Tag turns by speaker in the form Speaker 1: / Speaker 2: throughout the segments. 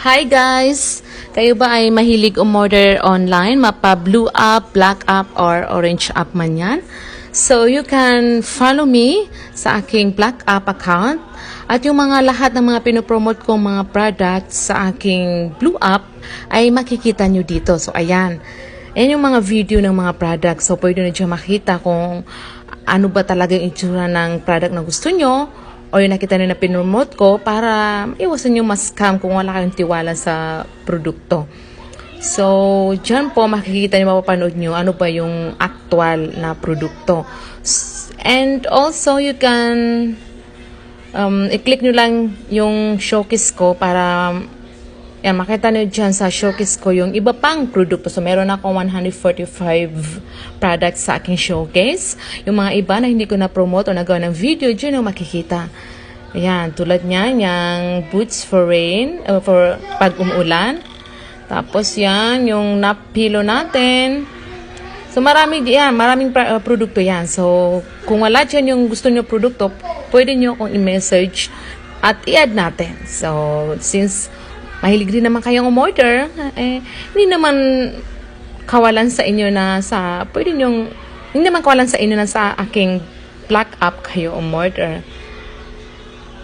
Speaker 1: Hi guys! Kayo ba ay mahilig umorder online? Mapa blue app, black app, or orange app man yan? So you can follow me sa aking black app account. At yung mga lahat ng mga pinopromote kong mga products sa aking blue app ay makikita nyo dito. So ayan. Ayan yung mga video ng mga products. So pwede nyo dyan makita kung ano ba talaga yung itsura ng product na gusto nyo. O yung nakita nyo na pinromote ko para iwasan yung ma-scam kung wala kayong tiwala sa produkto. So, dyan po makikita nyo, mapapanood nyo ano ba yung actual na produkto. And also, you can i-click nyo lang yung showcase ko para yan, makita nyo dyan sa showcase ko yung iba pang produkto. So, meron akong 145 products sa aking showcase. Yung mga iba na hindi ko na-promote o nagawa ng video, dyan yung makikita. Ayan, tulad niyan, yung boots for rain, for pag umuulan. Tapos yan, yung nap pillow natin. So, maraming produkto yan. So, kung wala dyan yung gusto nyo produkto, pwede nyo akong i-message at i-add natin. So, since mahilig din naman kayong umorder, hindi naman kawalan sa inyo na hindi naman kawalan sa inyo na sa aking black app kayo umorder.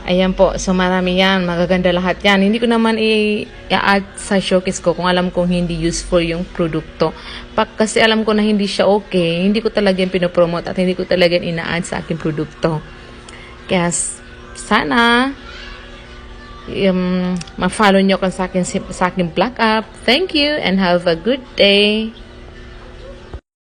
Speaker 1: Ayan po, so marami yan, magaganda lahat yan. Hindi ko naman i-add sa showcase ko kung alam kong hindi useful yung produkto. Kasi alam ko na hindi siya okay, hindi ko talaga yung pinopromote at hindi ko talaga ina-add sa aking produkto. Kaya sana ma-follow nyo sa akin black app. Thank you and have a good day.